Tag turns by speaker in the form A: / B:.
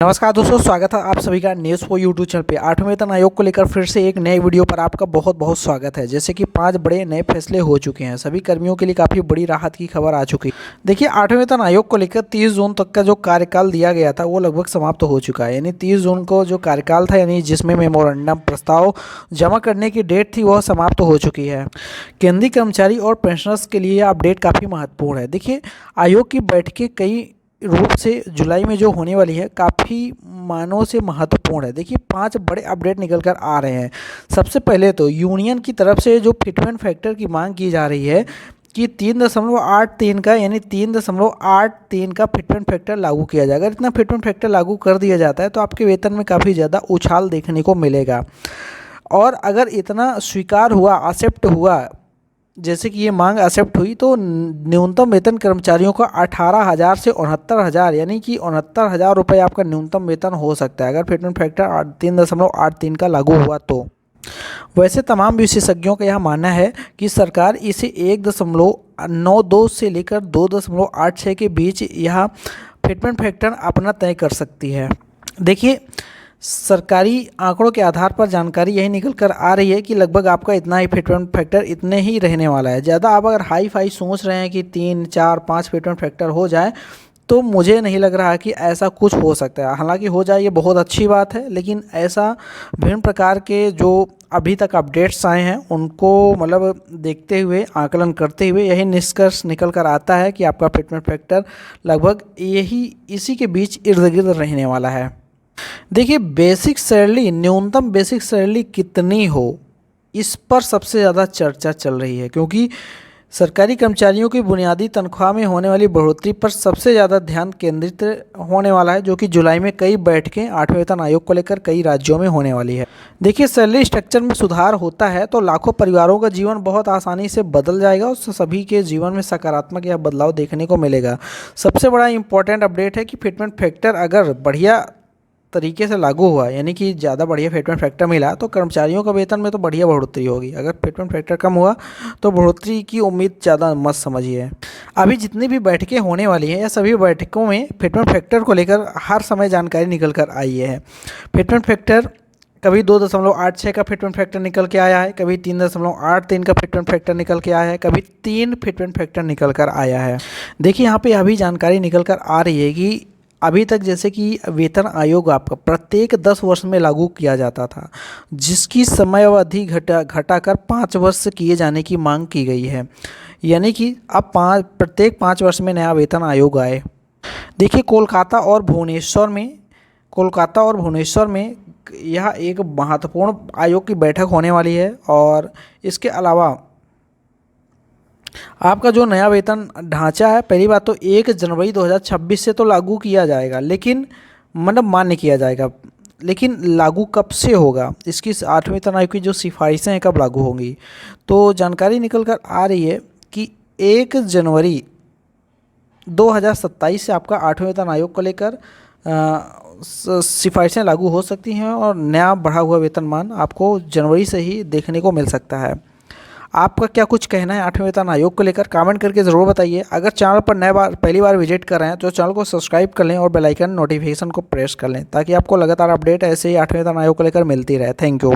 A: नमस्कार दोस्तों, स्वागत है आप सभी का न्यूज़ फॉर यूट्यूब चैनल पे। 8वें वेतन आयोग को लेकर फिर से एक नए वीडियो पर आपका बहुत बहुत स्वागत है। जैसे कि 5 बड़े नए फैसले हो चुके हैं, सभी कर्मियों के लिए काफ़ी बड़ी राहत की खबर आ चुकी है। देखिए, 8वें वेतन आयोग को लेकर 30 जून तक का जो कार्यकाल दिया गया था वो लगभग समाप्त हो चुका है। यानी 30 जून को जो कार्यकाल था, यानी जिसमें मेमोरेंडम प्रस्ताव जमा करने की डेट थी, वह समाप्त हो चुकी है। केंद्रीय कर्मचारी और पेंशनर्स के लिए यह अपडेट काफ़ी महत्वपूर्ण है। देखिए, आयोग की बैठकें कई रूप से जुलाई में जो होने वाली है, काफ़ी मायनों से महत्वपूर्ण है। देखिए, 5 बड़े अपडेट निकल कर आ रहे हैं। सबसे पहले तो यूनियन की तरफ से जो फिटमेंट फैक्टर की मांग की जा रही है कि 3.83 का, यानी 3.83 का फिटमेंट फैक्टर लागू किया जाए। अगर इतना फिटमेंट फैक्टर लागू कर दिया जाता है तो आपके वेतन में काफ़ी ज़्यादा उछाल देखने को मिलेगा। और अगर इतना स्वीकार हुआ, एक्सेप्ट हुआ, जैसे कि ये मांग एक्सेप्ट हुई, तो न्यूनतम वेतन कर्मचारियों का 18,000 से 69,000, यानी कि 69,000 रुपये आपका न्यूनतम वेतन हो सकता है अगर फिटमेंट फैक्टर 3.83 का लागू हुआ तो। वैसे तमाम विशेषज्ञों का यह मानना है कि सरकार इसे 1.92 से लेकर 2.86 के बीच यह फिटमेंट फैक्टर अपना तय कर सकती है। देखिए, सरकारी आंकड़ों के आधार पर जानकारी यही निकल कर आ रही है कि लगभग आपका इतना ही फिटमेंट फैक्टर इतने ही रहने वाला है। ज़्यादा आप अगर हाई फाई सोच रहे हैं कि 3, 4, 5 फिटमेंट फैक्टर हो जाए, तो मुझे नहीं लग रहा कि ऐसा कुछ हो सकता है। हालांकि हो जाए ये बहुत अच्छी बात है, लेकिन ऐसा विभिन्न प्रकार के जो अभी तक अपडेट्स आए हैं उनको मतलब देखते हुए, आकलन करते हुए यही निष्कर्ष निकल कर आता है कि आपका फिटमेंट फैक्टर लगभग इसी के बीच इर्द गिर्द रहने वाला है। देखिए, बेसिक सैलरी, न्यूनतम बेसिक सैलरी कितनी हो, इस पर सबसे ज़्यादा चर्चा चल रही है, क्योंकि सरकारी कर्मचारियों की बुनियादी तनख्वाह में होने वाली बढ़ोतरी पर सबसे ज़्यादा ध्यान केंद्रित होने वाला है, जो कि जुलाई में कई बैठकें 8वें वेतन आयोग को लेकर कई राज्यों में होने वाली है। देखिए, सैलरी स्ट्रक्चर में सुधार होता है तो लाखों परिवारों का जीवन बहुत आसानी से बदल जाएगा और सभी के जीवन में सकारात्मक यह बदलाव देखने को मिलेगा। सबसे बड़ा इंपॉर्टेंट अपडेट है कि फिटमेंट फैक्टर अगर बढ़िया तरीके से लागू हुआ, यानी कि ज़्यादा बढ़िया फिटमेंट फैक्टर मिला, तो कर्मचारियों का वेतन में तो बढ़िया बढ़ोतरी होगी। अगर फिटमेंट फैक्टर कम हुआ तो बढ़ोतरी की उम्मीद ज़्यादा मत समझिए। अभी जितनी भी बैठकें होने वाली हैं, या सभी बैठकों में फिटमेंट फैक्टर को लेकर हर समय जानकारी निकल कर आई है। फिटमेंट फैक्टर कभी 2.86 का फिटमेंट फैक्टर निकल के आया है, कभी 3.83 का फिटमेंट फैक्टर निकल के आया है, कभी 3 फिटमेंट फैक्टर निकल कर आया है। देखिए, यहाँ पे अभी जानकारी निकल कर आ रही है कि अभी तक जैसे कि वेतन आयोग आपका प्रत्येक 10 वर्ष में लागू किया जाता था, जिसकी समय अवधि घटाकर 5 वर्ष किए जाने की मांग की गई है। यानी कि अब प्रत्येक 5 वर्ष में नया वेतन आयोग आए। देखिए, कोलकाता और भुवनेश्वर में यह एक महत्वपूर्ण आयोग की बैठक होने वाली है। और इसके अलावा आपका जो नया वेतन ढांचा है, पहली बात तो 1 जनवरी 2026 से तो लागू किया जाएगा, लेकिन मतलब मान्य किया जाएगा, लेकिन लागू कब से होगा, इसकी 8वें वेतन आयोग की जो सिफारिशें हैं कब लागू होंगी, तो जानकारी निकल कर आ रही है कि 1 जनवरी 2027 से आपका 8वें वेतन आयोग को लेकर सिफारिशें लागू हो सकती हैं और नया बढ़ा हुआ वेतनमान आपको जनवरी से ही देखने को मिल सकता है। आपका क्या कुछ कहना है 8वें वेतन आयोग को लेकर, कमेंट करके ज़रूर बताइए। अगर चैनल पर पहली बार विजिट कर रहे हैं तो चैनल को सब्सक्राइब कर लें और बेल आइकन नोटिफिकेशन को प्रेस कर लें, ताकि आपको लगातार अपडेट ऐसे ही 8वें वेतन आयोग को लेकर मिलती रहे। Thank you.